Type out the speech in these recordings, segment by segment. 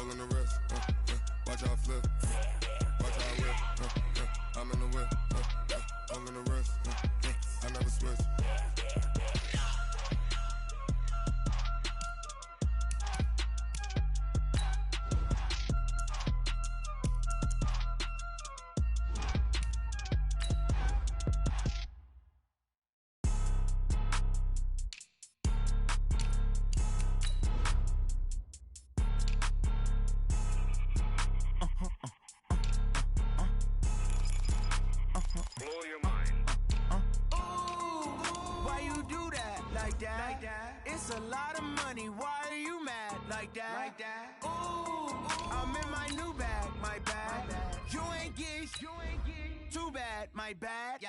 All in the wrist, watch how I flip, watch how I whip, I'm in the whip, all in the wrist, I never switch. It's a lot of money, why are you mad like that? Ooh, I'm in my new bag, my bad. You ain't geek, too bad, my bad.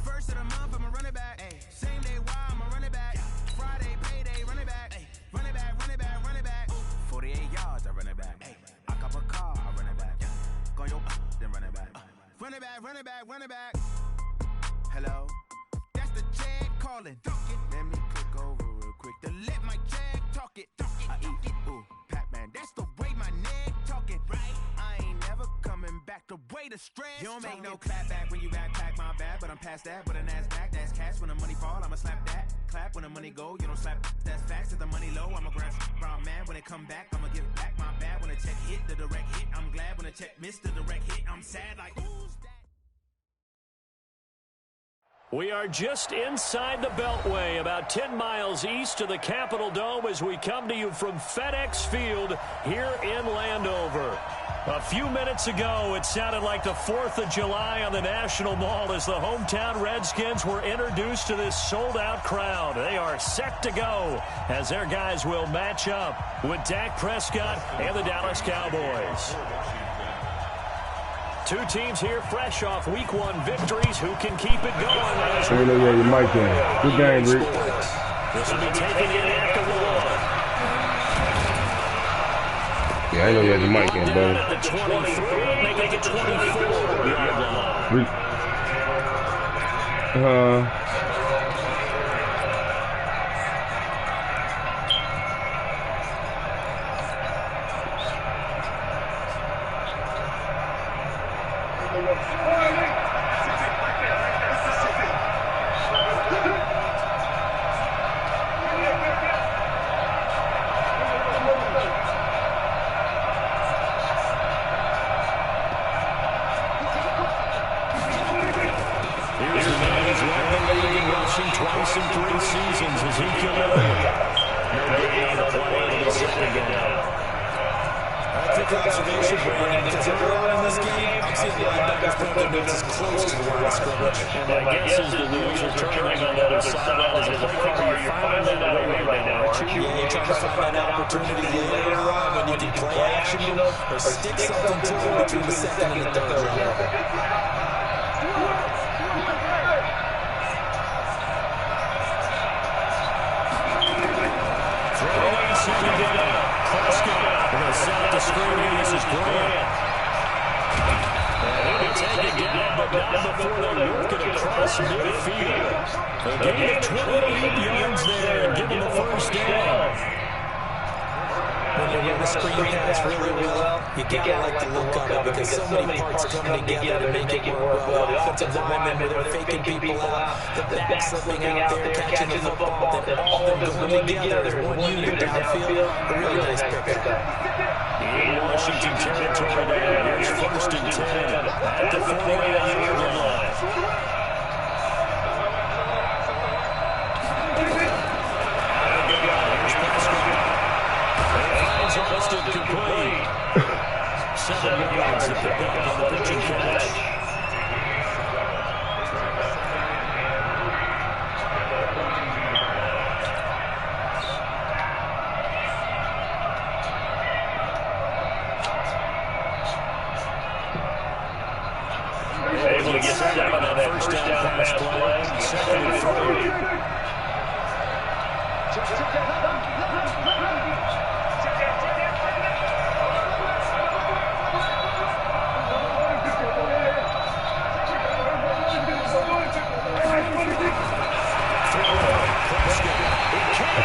First of the month, I'ma run it back. Same day, why I'ma run it back. Friday, payday, run it back. Run it back, run it back, run it back. 48 yards, I run it back. I cop a car, I run it back. Go your then run it back. Run it back, run it back, run it back. Hello, that's the check calling. Let me click over real quick to let my check talk it. I eat it, ooh, Pac-Man, that's the way my neck talking. Right, I ain't never coming back the way the stress. You don't make no clap back when you backpack my bad, but I'm past that. But an ass back, that's cash. When the money fall, I'ma slap that. Clap when the money go, you don't slap. That's facts. If the money low, I'ma grab brown man. When it come back, I'ma give back my bad. When the check hit, the direct hit, I'm glad. When the check missed, the direct hit, I'm sad like who's that? We are just inside the Beltway, about 10 miles east of the Capitol Dome as we come to you from FedEx Field here in Landover. A few minutes ago, it sounded like the 4th of July on the National Mall as the hometown Redskins were introduced to this sold-out crowd. They are set to go as their guys will match up with Dak Prescott and the Dallas Cowboys. Two teams here fresh off Week 1 victories. Who can keep it going? Hey, look at your mic in. Good game, Rick. This will be taking it after one. Yeah, I know you had your mic in, brother. At the 23, making it 24. Rick. Twice in 3 seasons, Ezekiel Elliott. No gain on the play, and he's second down. I think observation, Brandon, because early in this game, I'm seeing linebackers put their noses as close to the line of scrimmage. And my guess is the news are turning on the other sideline as a play caller. You're finding that away right now, aren't you? Yeah, you're trying to find that opportunity later on when you can play action or stick something to them between the second and the third round. This is Grant. And he'll be taken down, but not before they work it across midfield. A gain of 28 yards there and give him a first down. When you run the screen pass really well, you gotta like the look of it because so many parts come together to make it work well. The offensive linemen, they're faking people out, the back slipping out there, catching the football, then all of them going together as one unit downfield. A really nice pickup. In Washington territory there. Here's 1st and 10 at the 49-yard line. Here's Prescott. And finds Austin complete. 7 yards to pick up on the pitch and catch. Able to get 7 on that first down pass play. 2nd and 3.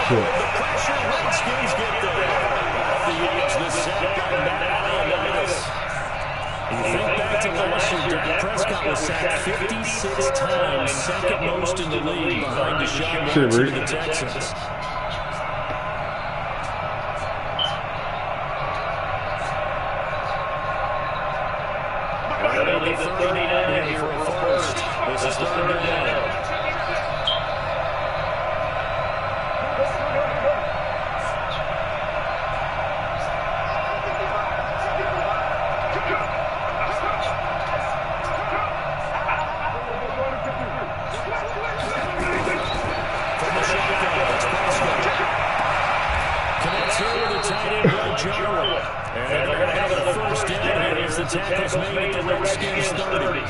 The pressure, Redskins get there. Off the edge, the sack. Dak Prescott was sacked 56 times, second most in the league behind Deshaun Watson and the Texans. It'll be 39 here for a first. This is third down. And they're going to have a first down here as the tackle's made at the Redskins 30.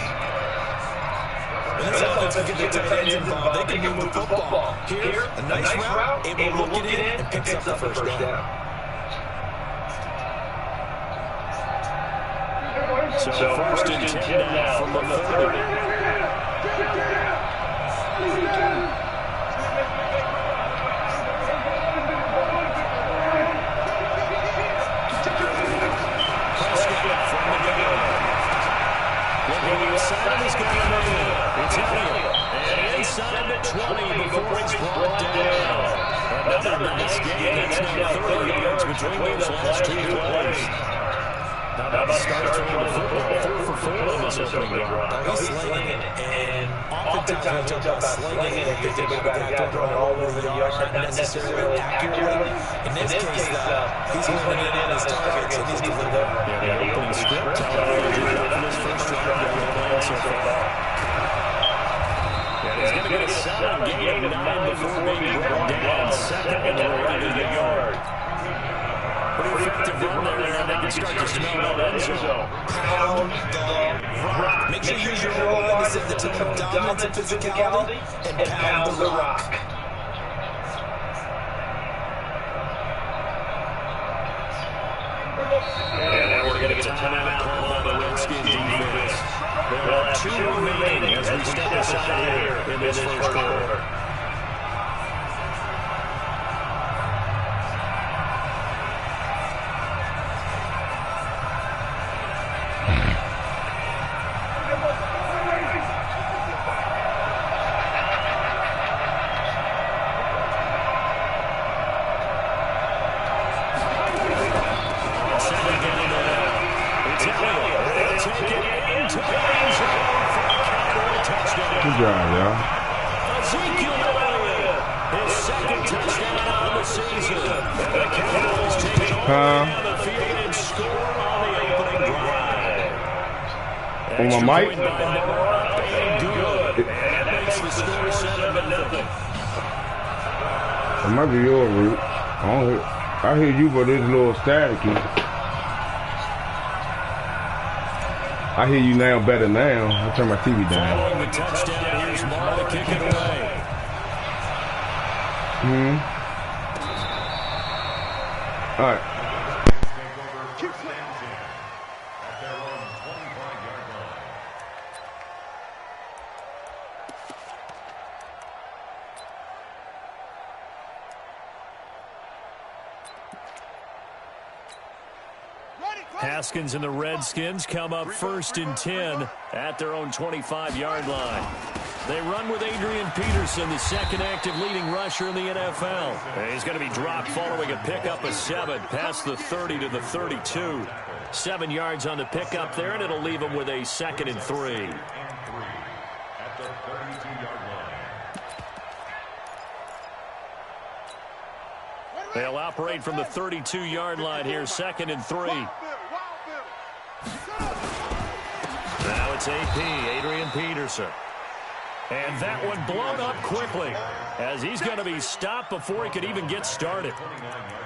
When this offense can get the tight ends involved, they can move the football. Here, a nice route, able to look it in, and picks up the first down. So first and 10 now from the 30. Inside the 20 before it's brought down. Another nice game. That's now 30 yards between those last two plays. How about the start of the football? 4 for 4 on this opening drive. He's slinging it, and oftentimes we talk about slinging it. They think about the guy throwing all over the yard, not necessarily accurately. In this case, he's holding it in his targets, and he's delivering. Yeah, the opening script telling you for this first drive that we're playing so far. He's going to get a solid gain of 9 before being brought down. Second and 30 to the yard. Pretty effective run there, and they can start to smell that end zone. Pound the rock. Make sure you use your line to set the tone of dominance and physicality, and pound the rock. And now we're going to get a timeout call on the Redskins defense. There are 2 remaining as we step aside here in this first quarter. Good job, y'all. Ezekiel Elliott, his second touchdown on the season. And the Cowboys take it all down the field and score on the opening drive. On my mic? And that makes the score 7-0. It might be your route. I hear you, but it's a little staticky. I hear you now better now. I turn my TV down. Following the touchdown, here's Marr to kick it away. All right. Haskins and the Redskins come up first and 10 at their own 25-yard line. They run with Adrian Peterson, the second active leading rusher in the NFL. And he's going to be dropped following a pickup of 7 past the 30 to the 32. 7 yards on the pickup there, and it'll leave him with a 2nd and 3. They'll operate from the 32-yard line here, 2nd and 3. Now it's AP, Adrian Peterson. And that one blown up quickly as he's going to be stopped before he could even get started.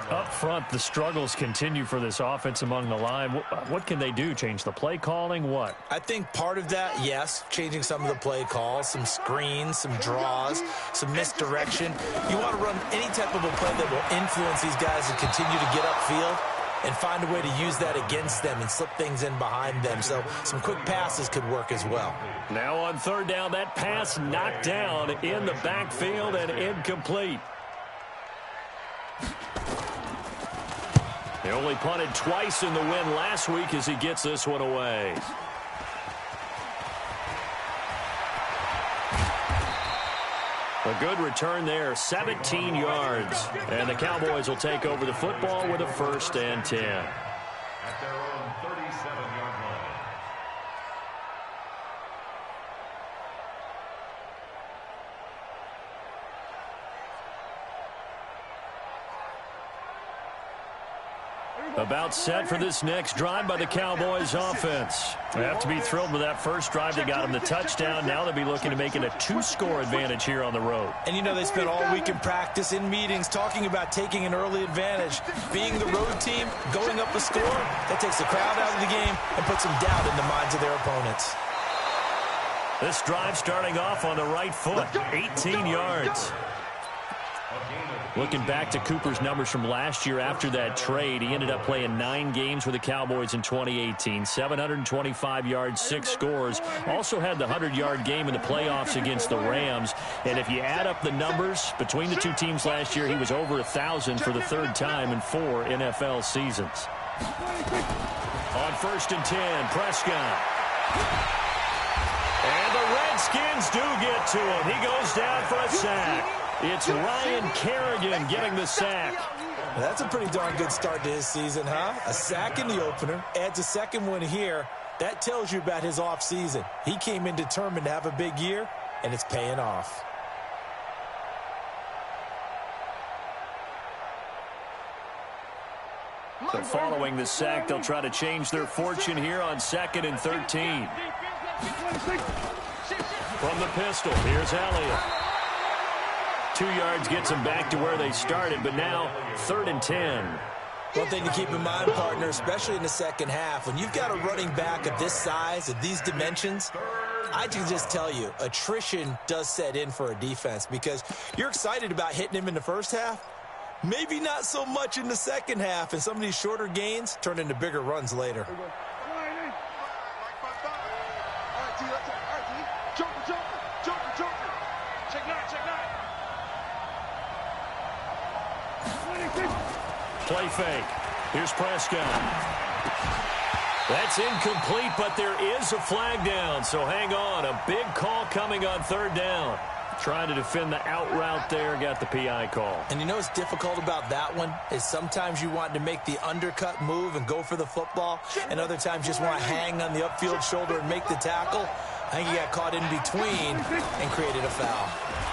Up front, the struggles continue for this offense among the line. What can they do? Change the play calling? What? I think part of that, yes, changing some of the play calls, some screens, some draws, some misdirection. You want to run any type of a play that will influence these guys to continue to get upfield and find a way to use that against them and slip things in behind them. So some quick passes could work as well. Now on third down, that pass knocked down in the backfield and incomplete. He only punted twice in the win last week as he gets this one away. A good return there, 17 yards. And the Cowboys will take over the football with a 1st and 10. At their own 37-yard line. About set for this next drive by the Cowboys offense. They have to be thrilled with that first drive. They got them the touchdown. Now they'll be looking to make it a 2-score advantage here on the road. And you know, they spent all week in practice, in meetings, talking about taking an early advantage. Being the road team, going up a score, that takes the crowd out of the game and puts some doubt in the minds of their opponents. This drive starting off on the right foot, 18 yards. Looking back to Cooper's numbers from last year after that trade, he ended up playing 9 games with the Cowboys in 2018. 725 yards, 6 scores. Also had the 100-yard game in the playoffs against the Rams. And if you add up the numbers between the two teams last year, he was over 1,000 for the 3rd time in 4 NFL seasons. On 1st and 10, Prescott. And the Redskins do get to him. He goes down for a sack. It's Ryan Kerrigan getting the sack. That's a pretty darn good start to his season, huh? A sack in the opener, adds a 2nd one here. That tells you about his offseason. He came in determined to have a big year, and it's paying off. So following the sack, they'll try to change their fortune here on 2nd and 13. From the pistol, here's Elliott. 2 yards gets them back to where they started, but now 3rd and 10. One thing to keep in mind, partner, especially in the second half, when you've got a running back of this size, of these dimensions, I can just tell you, attrition does set in for a defense because you're excited about hitting him in the first half, maybe not so much in the second half, and some of these shorter gains turn into bigger runs later. Play fake. Here's Prescott. That's incomplete, but there is a flag down, so hang on. A big call coming on 3rd down. Trying to defend the out route there, got the PI call. And you know what's difficult about that one is sometimes you want to make the undercut move and go for the football, and other times just want to hang on the upfield shoulder and make the tackle. I think he got caught in between and created a foul.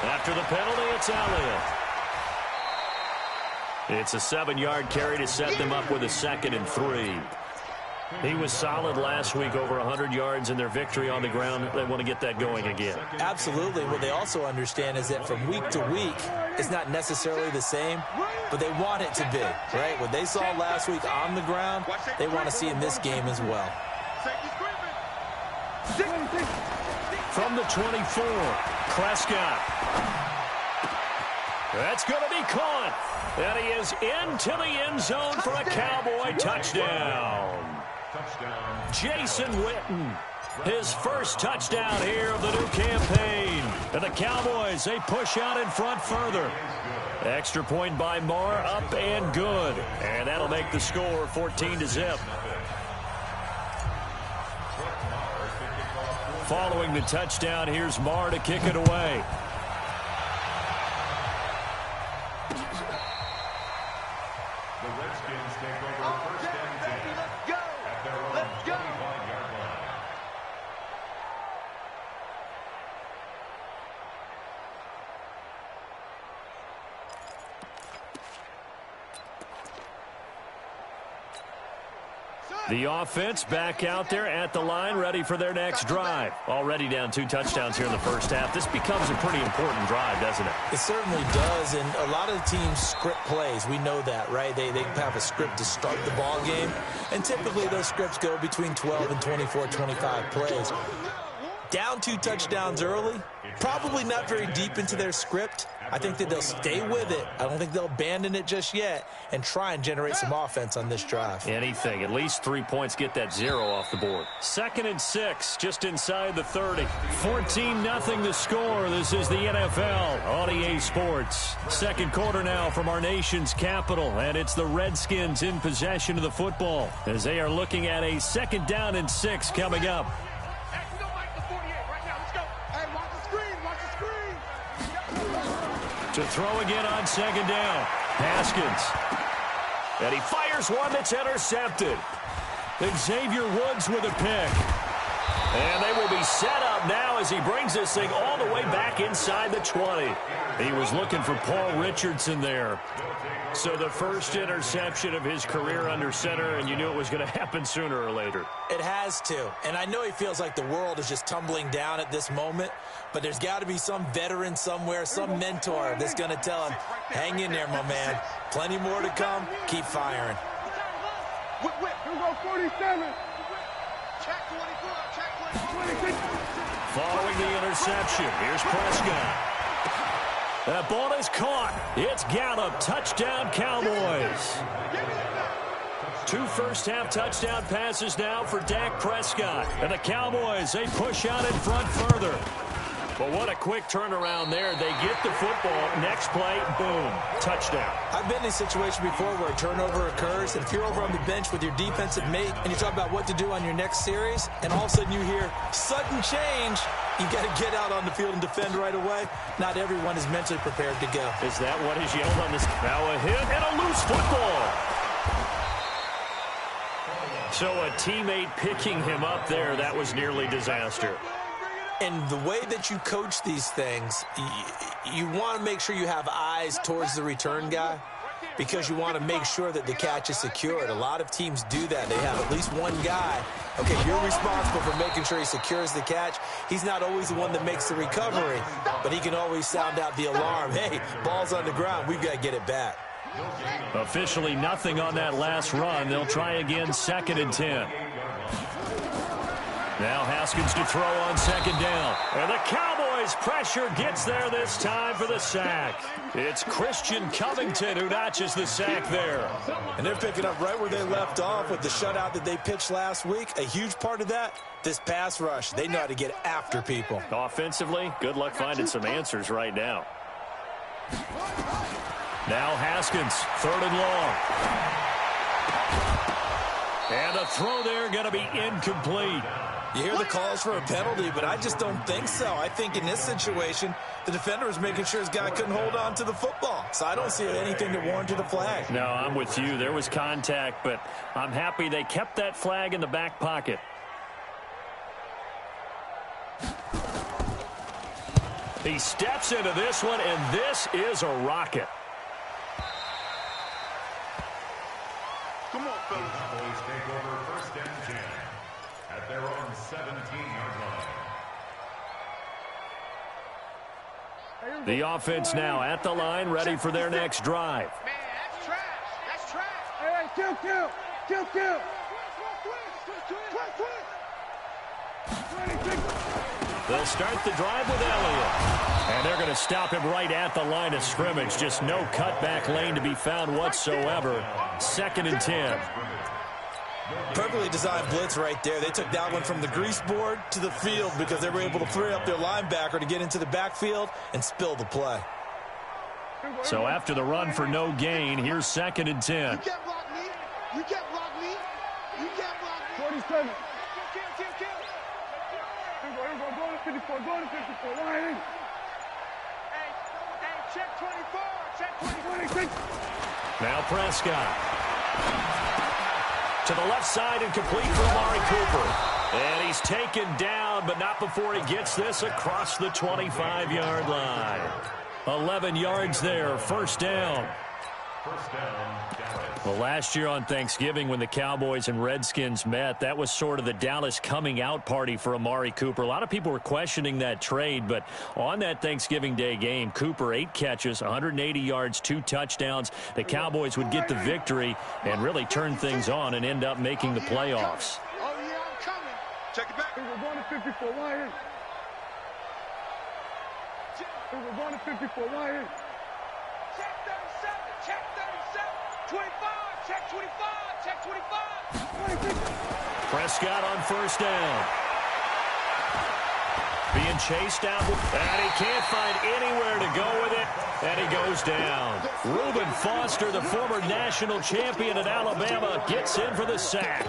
After the penalty, it's Elliott. It's a 7-yard carry to set them up with a 2nd and 3. He was solid last week, over 100 yards in their victory on the ground. They want to get that going again. Absolutely. What they also understand is that from week to week, it's not necessarily the same, but they want it to be, right? What they saw last week on the ground, they want to see in this game as well. From the 24, Prescott. That's going to be caught. And he is into the end zone for a Cowboy touchdown. Jason Witten, his first touchdown here of the new campaign. And the Cowboys, they push out in front further. Extra point by Marr, up and good. And that'll make the score 14-0. Following the touchdown, here's Marr to kick it away. The Redskins take over 1st and 10 at their own 25-yard line. The offense back out there at the line, ready for their next drive. Already down 2 touchdowns here in the first half. This becomes a pretty important drive, doesn't it? It certainly does, and a lot of the teams script plays. We know that, right? They have a script to start the ball game, and typically those scripts go between 12 and 24, 25 plays. Down 2 touchdowns early, probably not very deep into their script. I think that they'll stay with it. I don't think they'll abandon it just yet and try and generate some offense on this drive. Anything. At least 3 points, get that 0 off the board. 2nd and 6, just inside the 30. 14-0 the score. This is the NFL on EA Sports. Second quarter now from our nation's capital, and it's the Redskins in possession of the football as they are looking at a 2nd down and 6 coming up. To throw again on second down. Haskins. And he fires one that's intercepted. Xavier Woods with a pick. And they will be set up now as he brings this thing all the way back inside the 20. He was looking for Paul Richardson there. So the first interception of his career under center, and you knew it was going to happen sooner or later. It has to. And I know he feels like the world is just tumbling down at this moment, but there's got to be some veteran somewhere, some mentor that's going to tell him, hang in there, my man. Plenty more to come. Keep firing. Here we go, 47. Check 24. Check 24. Following the interception, here's Prescott. That ball is caught. It's Gallup. Touchdown, Cowboys. 2 first-half touchdown passes now for Dak Prescott. And the Cowboys, they push out in front further. But what a quick turnaround there. They get the football. Next play, boom, touchdown. I've been in a situation before where a turnover occurs, and if you're over on the bench with your defensive mate and you talk about what to do on your next series, and all of a sudden you hear sudden change, you got to get out on the field and defend right away. Not everyone is mentally prepared to go. Is that what is yelled on this? Now a hit and a loose football. So a teammate picking him up there, that was nearly disaster. And the way that you coach these things, you want to make sure you have eyes towards the return guy because you want to make sure that the catch is secured. A lot of teams do that. They have at least one guy. Okay, you're responsible for making sure he secures the catch. He's not always the one that makes the recovery, but he can always sound out the alarm. Hey, ball's on the ground. We've got to get it back. Officially nothing on that last run. They'll try again, 2nd and 10. Now Haskins to throw on second down. And the Cowboys pressure gets there this time for the sack. It's Christian Covington who notches the sack there. And they're picking up right where they left off with the shutout that they pitched last week. A huge part of that, this pass rush. They know how to get after people. Offensively, good luck finding some answers right now. Now Haskins, 3rd and long. And the throw there going to be incomplete. You hear the calls for a penalty, but I just don't think so. I think in this situation, the defender was making sure his guy couldn't hold on to the football. So I don't see anything that warranted a flag. No, I'm with you. There was contact, but I'm happy they kept that flag in the back pocket. He steps into this one, and this is a rocket. Come on, fellas. Cowboys take over 1st and 10 at their own 17-yard line. The offense now at the line, ready for their next drive. Man, that's trash. That's trash. Hey, kill. They'll start the drive with Elliott. And they're going to stop him right at the line of scrimmage. Just no cutback lane to be found whatsoever. 2nd and 10. Perfectly designed blitz right there. They took that one from the grease board to the field because they were able to free up their linebacker to get into the backfield and spill the play. So after the run for no gain, here's 2nd and 10. You can't block me. You can't block me. You can't block me. 47. Kill. Here we go. Go to 54. Hey, check 24. Check 26. Now Prescott. To the left side and complete for Amari Cooper. And he's taken down, but not before he gets this across the 25-yard line. 11 yards there, 1st down. Well, last year on Thanksgiving when the Cowboys and Redskins met, that was sort of the Dallas coming out party for Amari Cooper. A lot of people were questioning that trade, but on that Thanksgiving Day game, Cooper 8 catches, 180 yards, 2 touchdowns. The Cowboys would get the victory and really turn things on and end up making the playoffs. Oh, yeah, I'm coming. Check it back. We're going to 54. Right here. We're going to 54. Right here. Check 37. Check 37. 25. Check 25. Check 25. Prescott on 1st down. Being chased down, and he can't find anywhere to go with it, and he goes down. Reuben Foster, the former national champion at Alabama, gets in for the sack.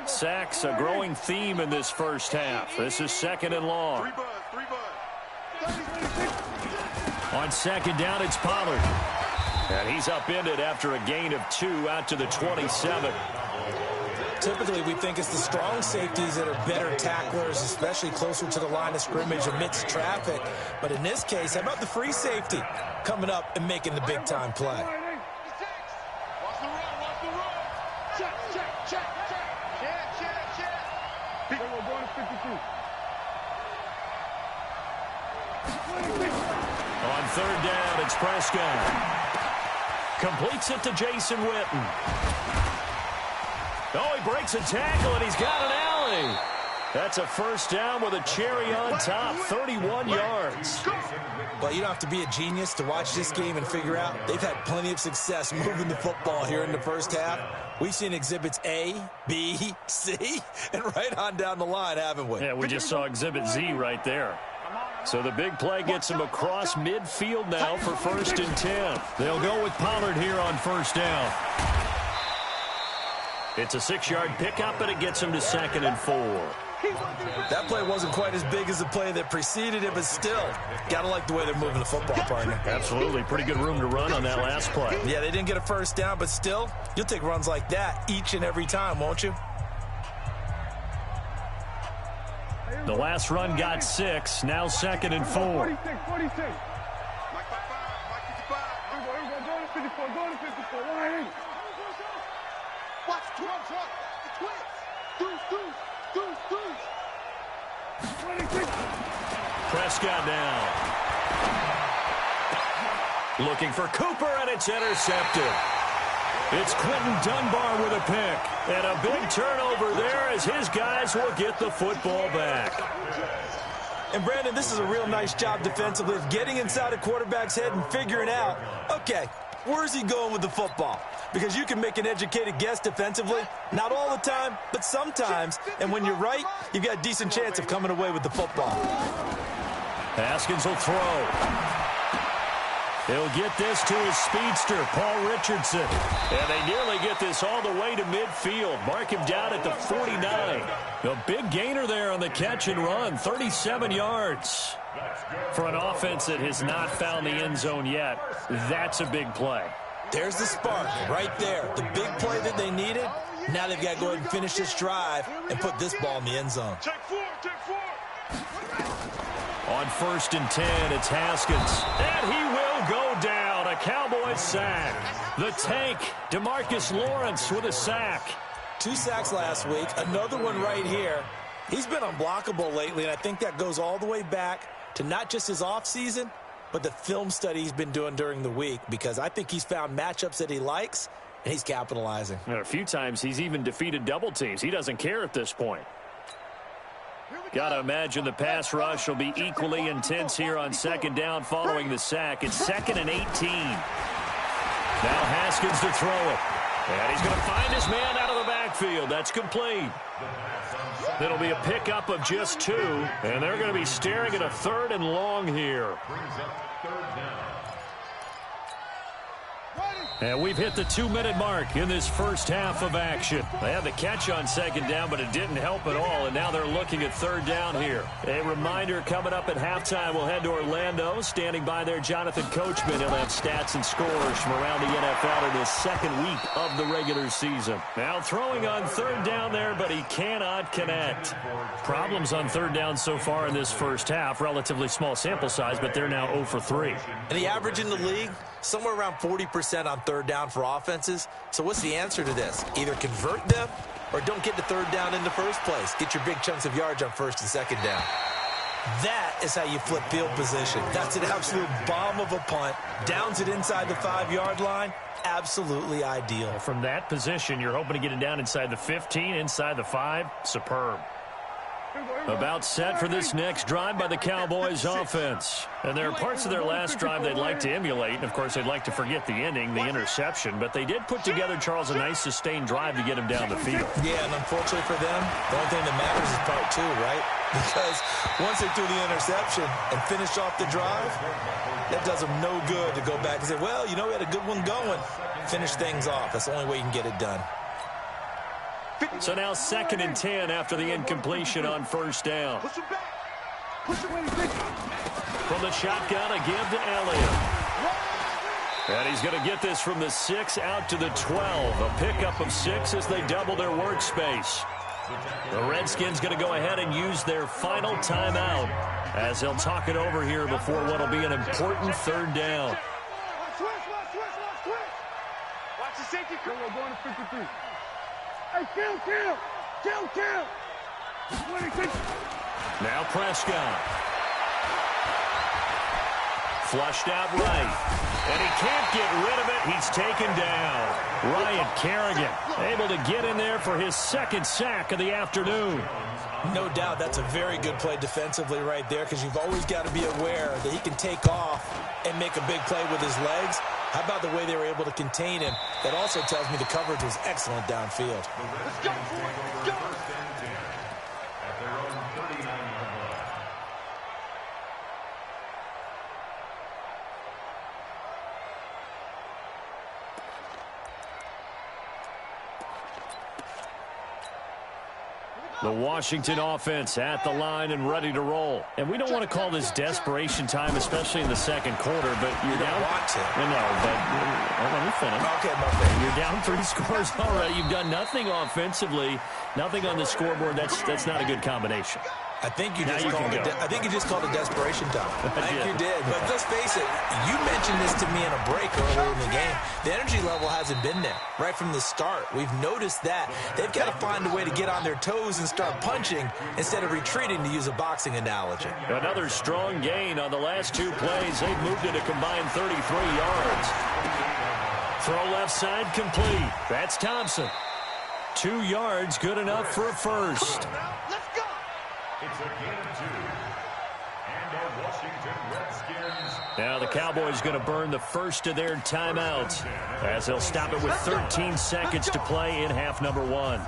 Sacks a growing theme in this first half. This is 2nd and long. On 2nd down, it's Pollard. And he's upended after a gain of 2 out to the 27. Typically, we think it's the strong safeties that are better tacklers, especially closer to the line of scrimmage amidst traffic. But in this case, how about the free safety coming up and making the big-time play? Watch the run, watch the run. Check. We're going to 52. On 3rd down, it's Prescott. Completes it to Jason Witten. Oh, he breaks a tackle, and he's got an alley. That's a 1st down with a cherry on top, 31 yards. Well, you don't have to be a genius to watch this game and figure out they've had plenty of success moving the football here in the first half. We've seen exhibits A, B, C, and right on down the line, haven't we? Yeah, we just saw exhibit Z right there. So the big play gets him across midfield now for 1st and 10. They'll go with Pollard here on 1st down. It's a 6-yard pickup, and it gets him to 2nd and 4. That play wasn't quite as big as the play that preceded it, but still, got to like the way they're moving the football, partner. Absolutely. Pretty good room to run on that last play. Yeah, they didn't get a 1st down, but still, you'll take runs like that each and every time, won't you? The last run got 6, now 2nd and 4. 46. Mike 55. Here we go. Go to 54. Go to 54. 180. Watch, twins. Deuce. 26. Prescott down. Looking for Cooper, and it's intercepted. It's Quentin Dunbar with a pick. And a big turnover there as his guys will get the football back. And, Brandon, this is a real nice job defensively of getting inside a quarterback's head and figuring out, okay, where's he going with the football? Because you can make an educated guess defensively, not all the time, but sometimes. And when you're right, you've got a decent chance of coming away with the football. Haskins will throw. He'll get this to his speedster, Paul Richardson. And they nearly get this all the way to midfield. Mark him down at the 49. A big gainer there on the catch and run, 37 yards. For an offense that has not found the end zone yet, that's a big play. There's the spark right there. The big play that they needed. Now they've got to go ahead and finish this drive and put this ball in the end zone. Take four. On 1st and 10, it's Haskins. And he will go down. A Cowboys sack. The tank, DeMarcus Lawrence with a sack. 2 sacks last week. Another one right here. He's been unblockable lately, and I think that goes all the way back to not just his offseason, but the film study he's been doing during the week, because I think he's found matchups that he likes, and he's capitalizing. And a few times he's even defeated double teams. He doesn't care at this point. Got to imagine the pass rush will be equally intense here on 2nd down following the sack. It's 2nd and 18. Now Haskins to throw it. And he's going to find his man out of the backfield. That's complete. It'll be a pickup of just 2. And they're going to be staring at a 3rd and long here. And we've hit the 2-minute mark in this first half of action. They had the catch on 2nd down, but it didn't help at all, and now they're looking at 3rd down here. A reminder, coming up at halftime, we'll head to Orlando. Standing by there, Jonathan Coachman. He'll have stats and scores from around the NFL in his 2nd week of the regular season. Now throwing on 3rd down there, but he cannot connect. Problems on 3rd down so far in this first half. Relatively small sample size, but they're now 0 for 3. And the average in the league, somewhere around 40% on 3rd down for offenses. So what's the answer to this? Either convert them or don't get to 3rd down in the first place. Get your big chunks of yards on 1st and 2nd down. That is how you flip field position. That's an absolute bomb of a punt. Downs it inside the 5-yard line. Absolutely ideal. From that position, you're hoping to get it down inside the 15, inside the 5. Superb. About set for this next drive by the Cowboys offense. And there are parts of their last drive they'd like to emulate. And, of course, they'd like to forget the ending, the interception. But they did put together, Charles, a nice sustained drive to get him down the field. Yeah, and unfortunately for them, the only thing that matters is part 2, right? Because once they threw the interception and finished off the drive, that does them no good to go back and say, well, you know, we had a good one going. Finish things off. That's the only way you can get it done. So now 2nd and 10 after the incompletion on first down. Push him back. Push him back. From the shotgun, a give to Elliott. And he's going to get this from the 6 out to the 12. A pickup of 6 as they double their workspace. The Redskins going to go ahead and use their final timeout as they'll talk it over here before what will be an important 3rd down. Switch. Watch the safety. We're going to 53. Hey, kill. 26. Now Prescott. Flushed out right. And he can't get rid of it. He's taken down. Ryan Kerrigan able to get in there for his 2nd sack of the afternoon. No doubt that's a very good play defensively right there, because you've always got to be aware that he can take off and make a big play with his legs. How about the way they were able to contain him? That also tells me the coverage was excellent downfield. Let's go, boy. Let's go. At their own 39-yard line. The Washington offense at the line and ready to roll. And we don't want to call this desperation time, especially in the 2nd quarter, but you're down. Want to. No, but let me finish. Okay, my friend. You're down 3 scores already. You've done nothing offensively, nothing on the scoreboard. That's not a good combination. I think you just called it desperation time. I think you did. But let's face it, you mentioned this to me in a break earlier in the game. The energy level hasn't been there right from the start. We've noticed that. They've got to find a way to get on their toes and start punching instead of retreating, to use a boxing analogy. Another strong gain on the last 2 plays. They've moved it a combined 33 yards. Throw left side complete. That's Thompson. 2 yards, good enough for a first. Let's go. It's a gain of 2. And our Washington Redskins. Now the Cowboys going to burn the first of their timeouts as they'll stop it with 13 seconds to play in half number 1.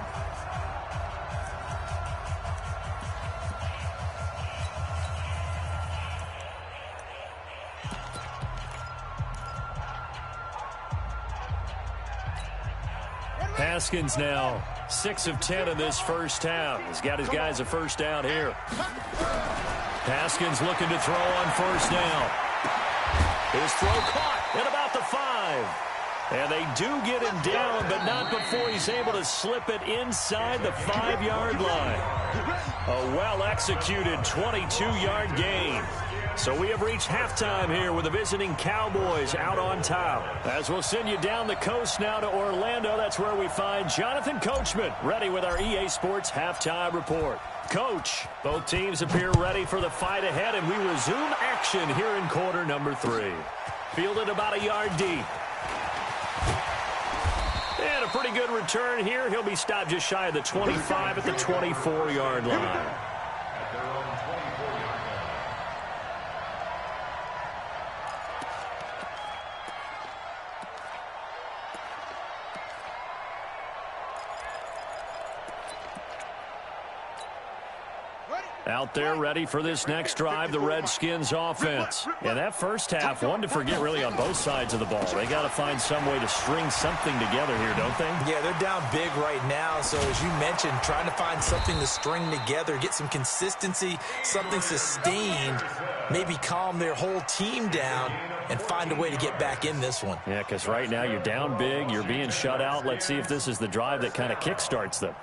Haskins now 6 of 10 in this first half. He's got his guys a first down here. Haskins looking to throw on first down. His throw caught at about the 5. And they do get him down, but not before he's able to slip it inside the 5-yard line. A well-executed 22-yard gain. So we have reached halftime here with the visiting Cowboys out on top. As we'll send you down the coast now to Orlando, that's where we find Jonathan Coachman ready with our EA Sports halftime report. Coach, both teams appear ready for the fight ahead, and we resume action here in quarter number 3. Fielded about a yard deep. And a pretty good return here. He'll be stopped just shy of the 25 at the 24-yard line. Out there ready for this next drive, the Redskins offense. And that first half, one to forget really on both sides of the ball. They got to find some way to string something together here, don't they? Yeah, they're down big right now. So as you mentioned, trying to find something to string together, get some consistency, something sustained, maybe calm their whole team down and find a way to get back in this one. Yeah, because right now you're down big, you're being shut out. Let's see if this is the drive that kind of kickstarts them.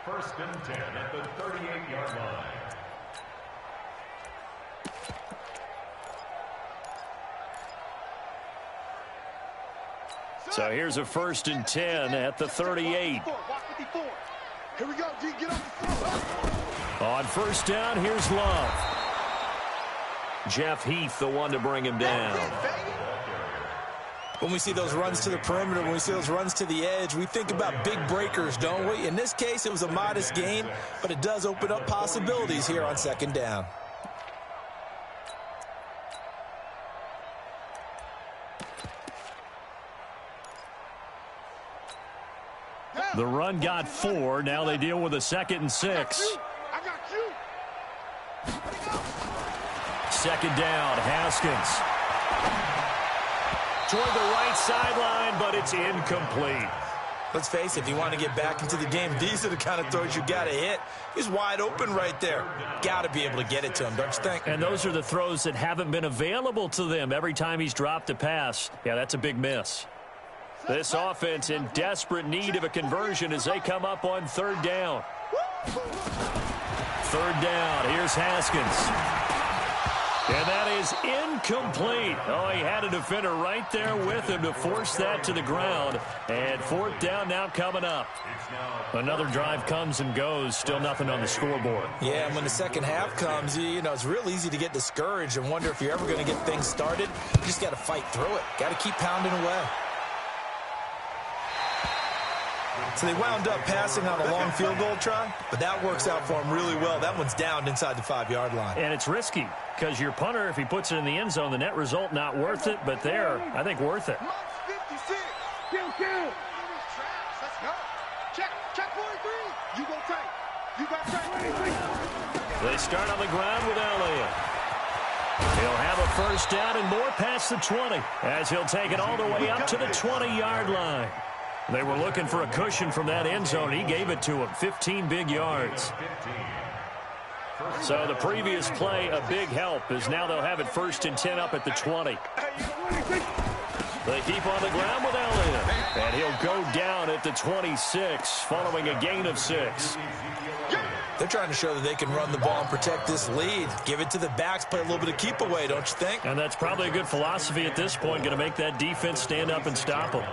1st and 10 at the 38-yard line. So here's a 1st and 10 at the 38. Here we go, G, get up. On first down, here's Love. Jeff Heath, the one to bring him down. When we see those runs to the perimeter, when we see those runs to the edge, we think about big breakers, don't we? In this case, it was a modest gain, but it does open up possibilities here on 2nd down. The run got 4. Now they deal with a 2nd and 6. I got you. 2nd down, Haskins. Toward the right sideline, but it's incomplete. Let's face it, if you want to get back into the game, these are the kind of throws you got to hit. He's wide open right there. Got to be able to get it to him, don't you think? And those are the throws that haven't been available to them every time he's dropped a pass. Yeah, that's a big miss. This offense in desperate need of a conversion as they come up on third down. Third down. Here's Haskins. And that is incomplete. Oh, he had a defender right there with him to force that to the ground. And fourth down now coming up. Another drive comes and goes. Still nothing on the scoreboard. Yeah, and when the second half comes, you know, it's real easy to get discouraged and wonder if you're ever going to get things started. You just got to fight through it. Got to keep pounding away. So they wound up passing on a long field goal try, but that works out for them really well. That one's down inside the 5-yard line. And it's risky because your punter, if he puts it in the end zone, the net result not worth it, but there, I think worth it. 56. Kill. Let's go. Check 43. You go tight. You got tight. They start on the ground with Elliott. He'll have a first down and more past the 20 as he'll take it all the way up to the 20-yard line. They were looking for a cushion from that end zone. He gave it to him. 15 big yards. So the previous play, a big help, as now they'll have it first and 10 up at the 20. They keep on the ground with Elliott. And he'll go down at the 26 following a gain of 6. They're trying to show that they can run the ball and protect this lead. Give it to the backs, play a little bit of keep away, don't you think? And that's probably a good philosophy at this point, going to make that defense stand up and stop them.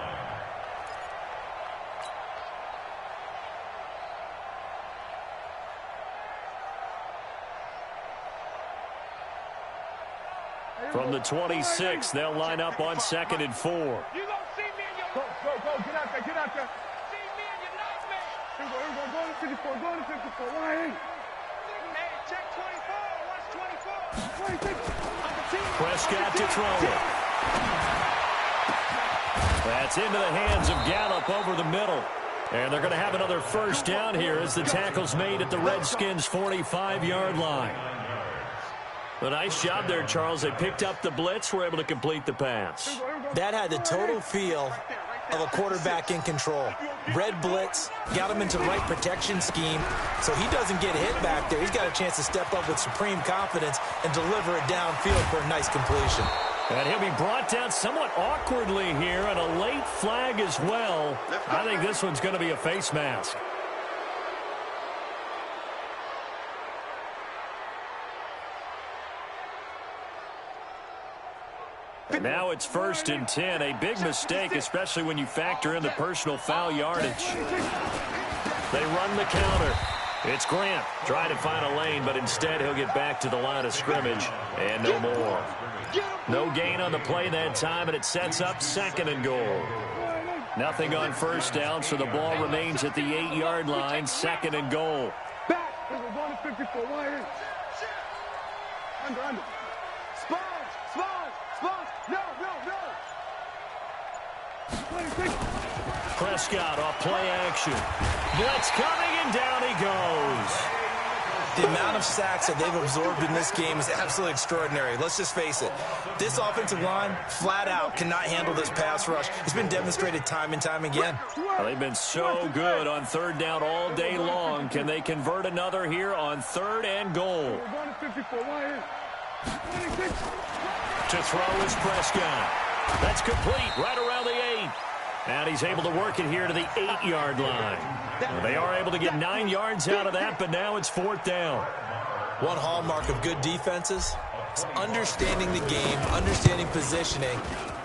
From the 26, they'll line up on 2nd and 4. You gonna see me in your... Go. Get out there. See me in your nightmare. Here we go. Go to 54. Why? Hey, check 24. Watch 24. Prescott to throw it. That's into the hands of Gallup over the middle. And they're going to have another first down here as the tackle's made at the Redskins' 45-yard line. A nice job there, Charles. They picked up the blitz, were able to complete the pass. That had the total feel of a quarterback in control. Red blitz, got him into the right protection scheme, so he doesn't get hit back there. He's got a chance to step up with supreme confidence and deliver it downfield for a nice completion. And he'll be brought down somewhat awkwardly here, and a late flag as well. I think this one's going to be a face mask. Now it's first and 10. A big mistake, especially when you factor in the personal foul yardage. They run the counter. It's Grant trying to find a lane, but instead he'll get back to the line of scrimmage and no more. No gain on the play that time, and it sets up 2nd and goal. Nothing on first down, so the ball remains at the 8-yard line, 2nd and goal. Back. We're going to 54. Why? Under. Spawns. No. Prescott off play action. Blitz coming, and down he goes. The amount of sacks that they've absorbed in this game is absolutely extraordinary. Let's just face it. This offensive line, flat out, cannot handle this pass rush. It's been demonstrated time and time again. Well, they've been so good on third down all day long. Can they convert another here on 3rd and goal? We're going to 54. Why? To throw is Prescott. That's complete right around the 8. And he's able to work it here to the 8-yard line. They are able to get 9 yards out of that, but now it's 4th down. One hallmark of good defenses is understanding the game, understanding positioning,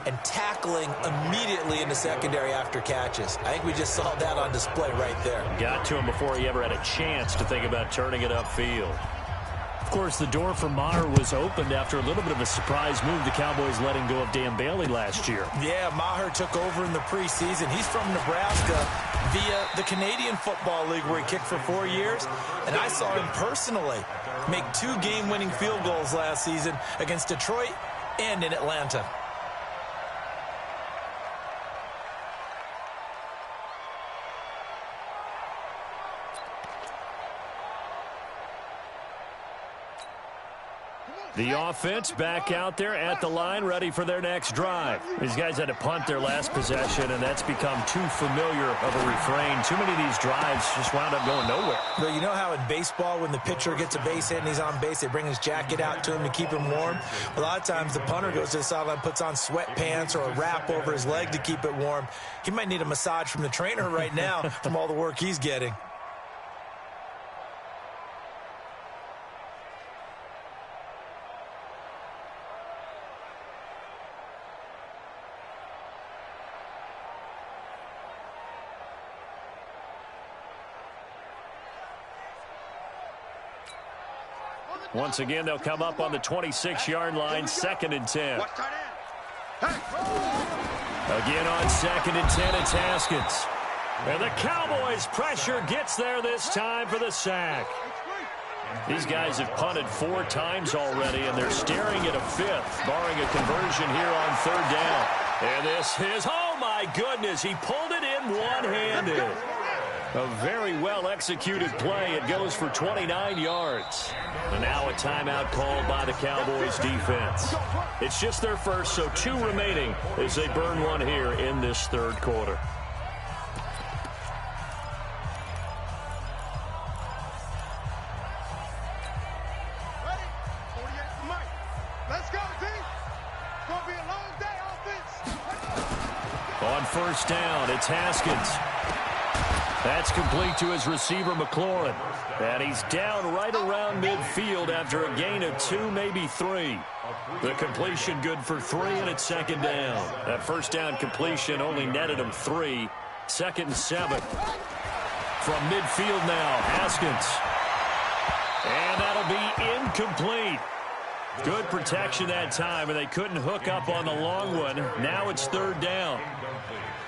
and tackling immediately in the secondary after catches. I think we just saw that on display right there. Got to him before he ever had a chance to think about turning it upfield. Of course, the door for Maher was opened after a little bit of a surprise move. The Cowboys letting go of Dan Bailey last year. Yeah, Maher took over in the preseason. He's from Nebraska via the Canadian Football League where he kicked for 4 years. And I saw him personally make 2 game-winning field goals last season against Detroit and in Atlanta. The offense back out there at the line, ready for their next drive. These guys had to punt their last possession, and that's become too familiar of a refrain. Too many of these drives just wound up going nowhere. But you know how in baseball, when the pitcher gets a base hit and he's on base, they bring his jacket out to him to keep him warm? A lot of times the punter goes to the sideline, puts on sweatpants or a wrap over his leg to keep it warm. He might need a massage from the trainer right now from all the work he's getting. Once again, they'll come up on the 26-yard line, 2nd and 10. Again on 2nd and 10, it's Haskins. And the Cowboys' pressure gets there this time for the sack. These guys have punted 4 times already, and they're staring at a 5th, barring a conversion here on 3rd down. And this is, oh my goodness, he pulled it in one-handed. A very well-executed play. It goes for 29 yards. And now a timeout called by the Cowboys defense. It's just their first, so 2 remaining as they burn one here in this 3rd quarter. Let's go, D. It's going to be a long day, offense. On 1st down, it's Haskins. That's complete to his receiver, McLaurin. And he's down right around midfield after a gain of 2, maybe 3. The completion good for 3, and it's 2nd down. That 1st down completion only netted him 3. 2nd and 7. From midfield now, Haskins. And that'll be incomplete. Good protection that time, and they couldn't hook up on the long one. Now it's 3rd down.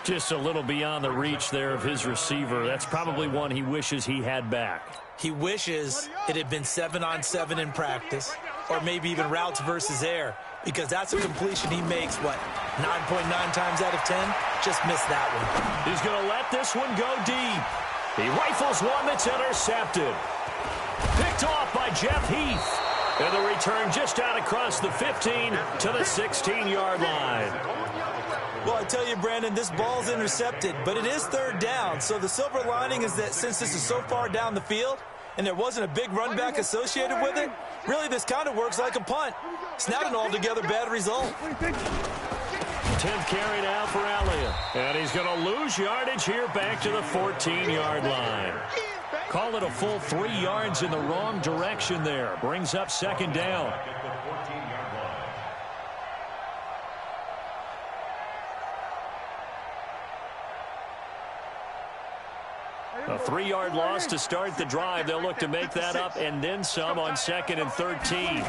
Just a little beyond the reach there of his receiver. That's probably one he wishes he had back. He wishes it had been 7-on-7 in practice, or maybe even routes versus air, because that's a completion he makes, 9.9 times out of 10? Just missed that one. He's going to let this one go deep. He rifles one that's intercepted. Picked off by Jeff Heath. And the return just out across the 15 to the 16-yard line. Well, I tell you, Brandon, this ball's intercepted, but it is 3rd down. So the silver lining is that since this is so far down the field and there wasn't a big run back associated with it, really this kind of works like a punt. It's not an altogether bad result. 10th carry now for Elliott. And he's going to lose yardage here back to the 14-yard line. Call it a full 3 yards in the wrong direction there. Brings up 2nd down. A 3-yard loss to start the drive. They'll look to make that up and then some on 2nd and 13.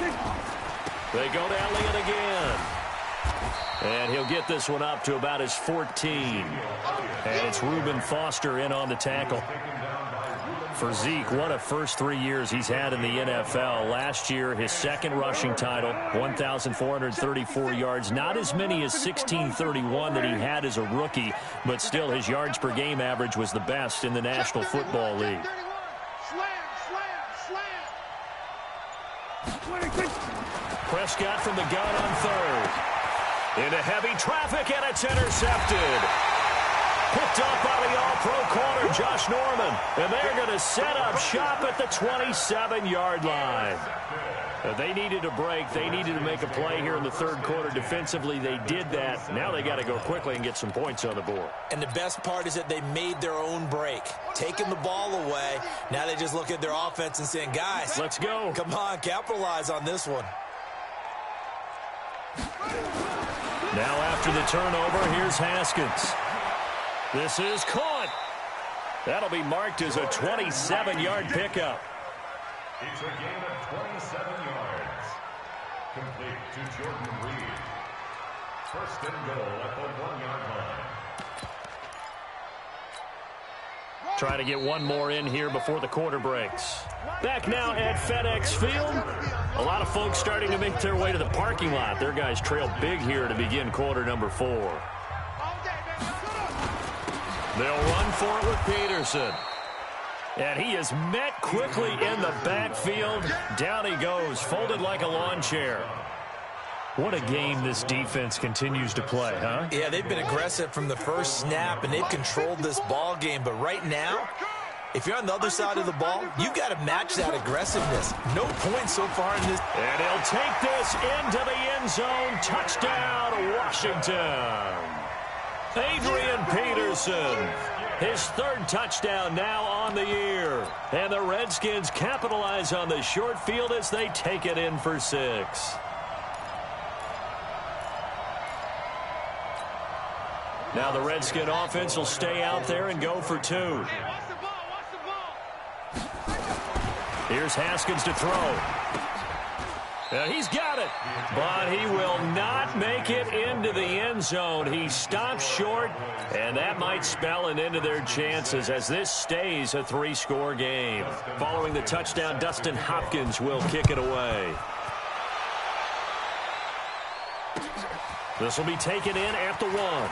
They go to Elliott again. And he'll get this one up to about his 14. And it's Reuben Foster in on the tackle. For Zeke, what a first 3 years he's had in the NFL. Last year, his 2nd rushing title, 1,434 yards. Not as many as 1,631 that he had as a rookie, but still his yards per game average was the best in the National Football League. Prescott from the gun on 3rd. Into heavy traffic, and it's intercepted. Picked up by the all-pro corner, Josh Norman. And they're going to set up shop at the 27-yard line. They needed a break. They needed to make a play here in the 3rd quarter. Defensively, they did that. Now they got to go quickly and get some points on the board. And the best part is that they made their own break. Taking the ball away. Now they just look at their offense and saying, guys, let's go. Come on, capitalize on this one. Now after the turnover, here's Haskins. This is caught. That'll be marked as a 27-yard pickup. It's a gain of 27 yards. Complete to Jordan Reed. 1st and goal at the 1-yard line. Try to get one more in here before the quarter breaks. Back now at FedEx Field. A lot of folks starting to make their way to the parking lot. Their guys trail big here to begin quarter number 4. They'll run for it with Peterson. And he is met quickly in the backfield. Down he goes, folded like a lawn chair. What a game this defense continues to play, huh? Yeah, they've been aggressive from the first snap, and they've controlled this ball game. But right now, if you're on the other side of the ball, you've got to match that aggressiveness. No points so far in this. And he'll take this into the end zone. Touchdown, Washington. Adrian Peterson. His third touchdown now on the year. And the Redskins capitalize on the short field as they take it in for 6. Now the Redskin offense will stay out there and go for 2. Here's Haskins to throw. He's got it, but he will not make it into the end zone. He stops short, and that might spell an end to their chances as this stays a 3-score game. Following the touchdown, Dustin Hopkins will kick it away. This will be taken in at the 1.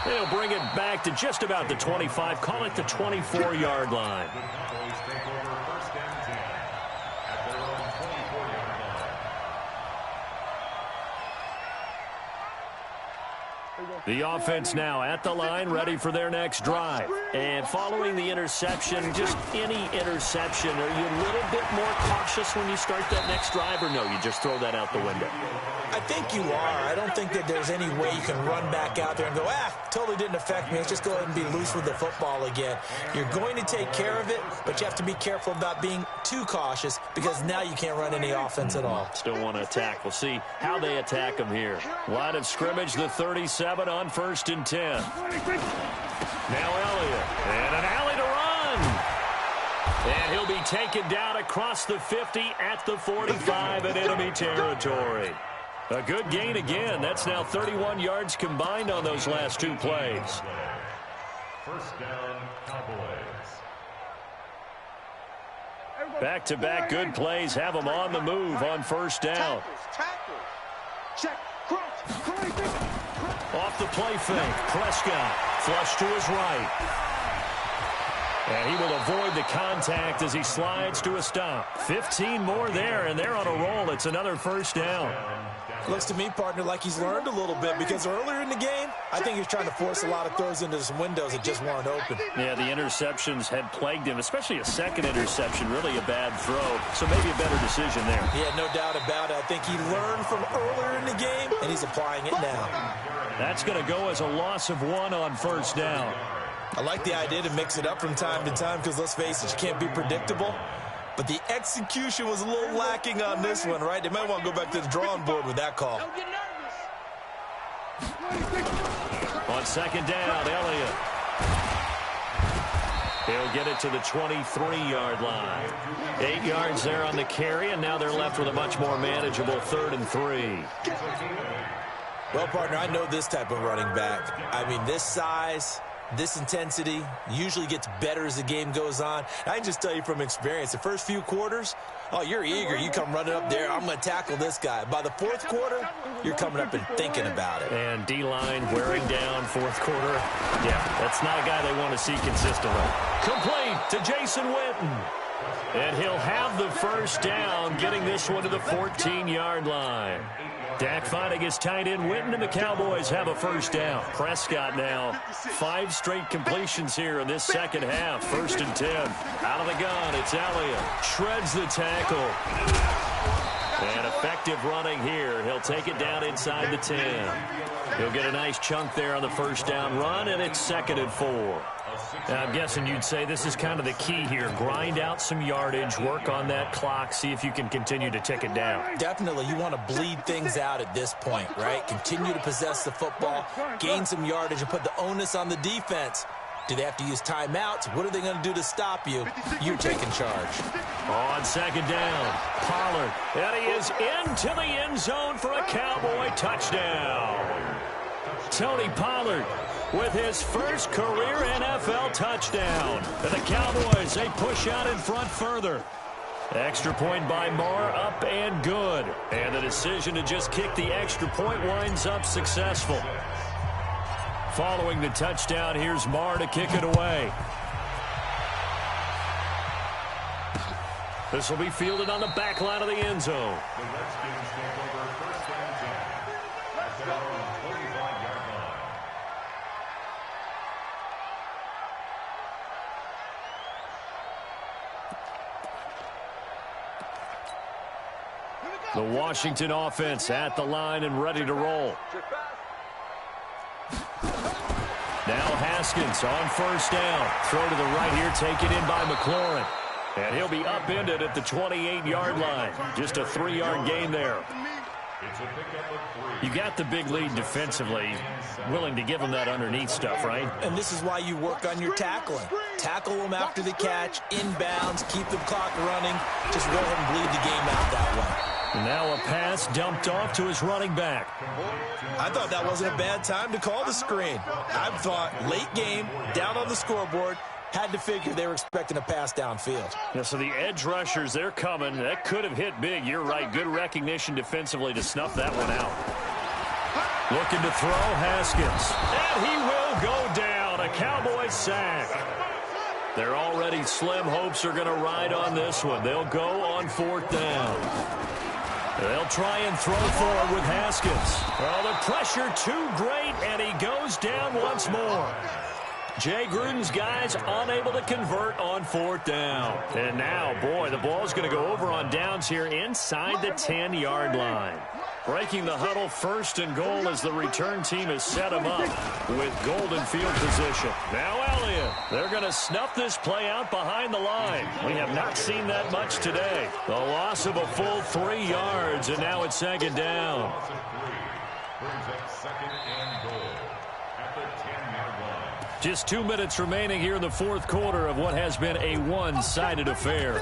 They'll bring it back to just about the 25, call it the 24-yard line. The offense now at the line, ready for their next drive. And following the interception, just any interception, are you a little bit more cautious when you start that next drive, or no, you just throw that out the window? I think you are. I don't think that there's any way you can run back out there and go, totally didn't affect me. Let's just go ahead and be loose with the football again. You're going to take care of it, but you have to be careful about being too cautious because now you can't run any offense at all. Still want to attack. We'll see how they attack them here. Line of scrimmage, the 37 on 1st and 10. Now Elliott, and an alley to run. And he'll be taken down across the 50 at the 45 in enemy territory. A good gain again. That's now 31 yards combined on those last 2 plays. First down, Cowboys. Back-to-back good plays have them on the move on 1st down. Check. Off the play fake. Prescott flush to his right. And he will avoid the contact as he slides to a stop. 15 more there, and they're on a roll. It's another 1st down. Looks to me, partner, like he's learned a little bit because earlier in the game, I think he was trying to force a lot of throws into some windows that just weren't open. Yeah, the interceptions had plagued him, especially a second interception, really a bad throw. So maybe a better decision there. Yeah, no doubt about it. I think he learned from earlier in the game, and he's applying it now. That's going to go as a loss of 1 on 1st down. I like the idea to mix it up from time to time because, let's face it, you can't be predictable. But the execution was a little lacking on this one, right? They might want to go back to the drawing board with that call. Don't get nervous. On 2nd down, Elliott. He'll get it to the 23-yard line. 8 yards there on the carry, and now they're left with a much more manageable 3rd and 3. Well, partner, I know this type of running back. I mean, this size, this intensity usually gets better as the game goes on. I can just tell you from experience, the first few quarters, you're eager. You come running up there, I'm going to tackle this guy. By the 4th quarter, you're coming up and thinking about it. And D-line wearing down 4th quarter. Yeah, that's not a guy they want to see consistently. Complete to Jason Witten. And he'll have the 1st down, getting this one to the 14-yard line. Dak finding his tight end Witten, and the Cowboys have a 1st down. Prescott now 5 straight completions here in this 2nd half. 1st and 10. Out of the gun, it's Elliott. Shreds the tackle. And effective running here. He'll take it down inside the 10. He'll get a nice chunk there on the 1st down run, and it's 2nd and 4. Now, I'm guessing you'd say this is kind of the key here. Grind out some yardage, work on that clock, see if you can continue to tick it down. Definitely, you want to bleed things out at this point, right? Continue to possess the football, gain some yardage, and put the onus on the defense. Do they have to use timeouts? What are they going to do to stop you? You're taking charge. On 2nd down, Pollard. And he is into the end zone for a Cowboy touchdown. Tony Pollard with his first career NFL touchdown. And the Cowboys, they push out in front further. Extra point by Marr, up and good. And the decision to just kick the extra point winds up successful. Following the touchdown, here's Marr to kick it away. This will be fielded on the back line of the end zone. The Redskins take over first and 10 at their own 25-yard line. The Washington offense at the line and ready to roll. Now Haskins on first down. Throw to the right here, taken in by McLaurin. And he'll be upended at the 28-yard line. Just a 3-yard gain there. It's a pickup of 3. You got the big lead defensively. Willing to give them that underneath stuff, right? And this is why you work on your tackling. Tackle them after the catch, inbounds, keep the clock running. Just go ahead and bleed the game out that way. And now a pass dumped off to his running back. I thought that wasn't a bad time to call the screen. I thought late game, down on the scoreboard, had to figure they were expecting a pass downfield. Yeah, so the edge rushers, they're coming. That could have hit big. You're right. Good recognition defensively to snuff that one out. Looking to throw, Haskins. And he will go down. A Cowboys sack. Their already slim hopes are going to ride on this one. They'll go on 4th down. They'll try and throw forward with Haskins. Oh, the pressure too great, and he goes down once more. Jay Gruden's guys unable to convert on 4th down. And now, boy, the ball's going to go over on downs here inside the 10-yard line. Breaking the huddle, 1st and goal as the return team has set him up with golden field position. Now Elliott, they're going to snuff this play out behind the line. We have not seen that much today. The loss of a full 3 yards, and now it's 2nd down. Loss of 3 brings up 2nd and goal at the 10-yard line. Just 2 minutes remaining here in the 4th quarter of what has been a one-sided affair.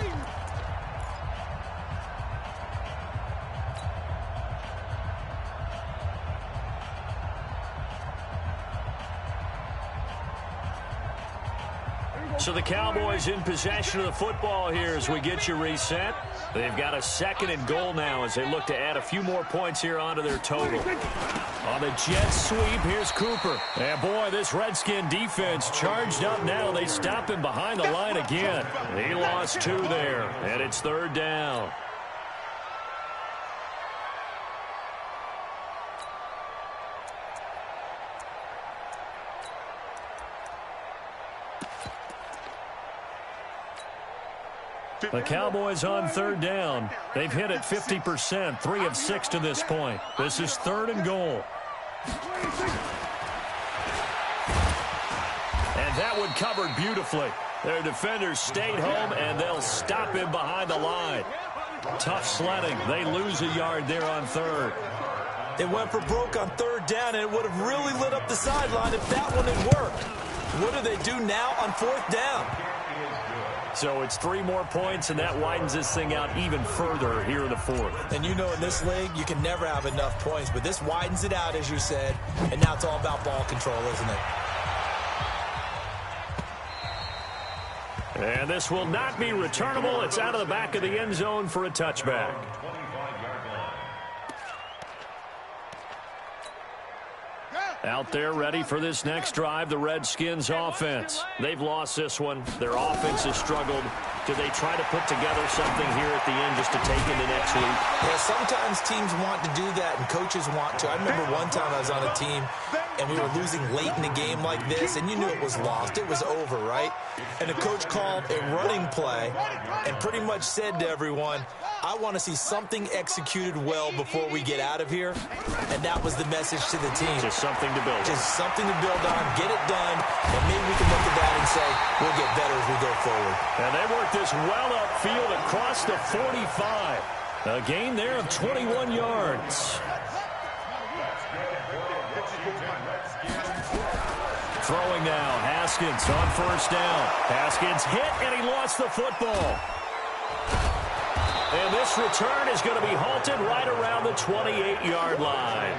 So the Cowboys in possession of the football here as we get you reset. They've got a 2nd and goal now as they look to add a few more points here onto their total. On the jet sweep, here's Cooper. And boy, this Redskin defense charged up now. They stop him behind the line again. He lost 2 there, and it's 3rd down. The Cowboys on 3rd down. They've hit it 50%, 3 of 6 to this point. This is 3rd and goal. And that one covered beautifully. Their defenders stayed home, and they'll stop him behind the line. Tough sledding. They lose a yard there on 3rd. They went for broke on 3rd down, and it would have really lit up the sideline if that one had worked. What do they do now on 4th down? So it's 3 more points, and that widens this thing out even further here in the 4th. And you know in this league, you can never have enough points, but this widens it out, as you said, and now it's all about ball control, isn't it? And this will not be returnable. It's out of the back of the end zone for a touchback. Out there ready for this next drive, the Redskins offense. They've lost this one. Their offense has struggled. Do they try to put together something here at the end just to take into next week? Yeah, sometimes teams want to do that and coaches want to. I remember one time I was on a team and we were losing late in a game like this, and you knew it was lost. It was over, right? And the coach called a running play and pretty much said to everyone, I want to see something executed well before we get out of here. And that was the message to the team. Just something to build on. Just something to build on, get it done, and maybe we can look at that and say, we'll get better as we go forward. And they work this well upfield across the 45. A gain there of 21 yards. Throwing now, Haskins on 1st down. Haskins hit, and he lost the football. And this return is going to be halted right around the 28-yard line.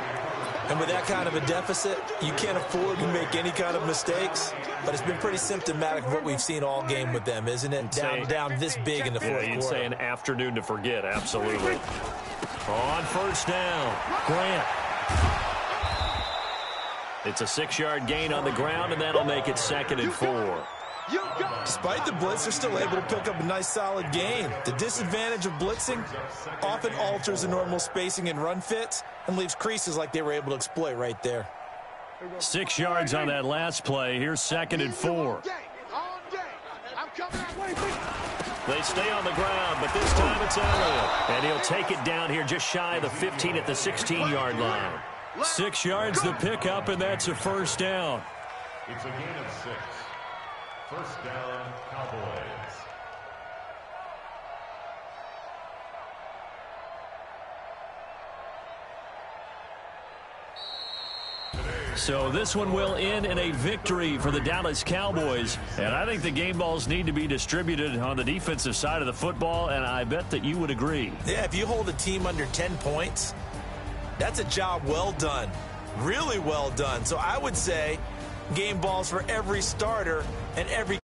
And with that kind of a deficit, you can't afford to make any kind of mistakes. But it's been pretty symptomatic of what we've seen all game with them, isn't it? Down this big in the 4th quarter. You'd say an afternoon to forget, absolutely. On 1st down, Grant. It's a 6-yard gain on the ground, and that'll make it 2nd and 4. You go. Despite the blitz, they're still able to pick up a nice, solid gain. The disadvantage of blitzing often alters the normal spacing and run fits and leaves creases like they were able to exploit right there. 6 yards on that last play. Here's 2nd and 4. They stay on the ground, but this time it's Elliott. And he'll take it down here just shy of the 15 at the 16-yard line. 6 yards the pickup, and that's a first down. It's a gain of 6. First down, Cowboys. So this one will end in a victory for the Dallas Cowboys. And I think the game balls need to be distributed on the defensive side of the football, and I bet that you would agree. Yeah, if you hold a team under 10 points, that's a job well done. Really well done. So I would say game balls for every starter and every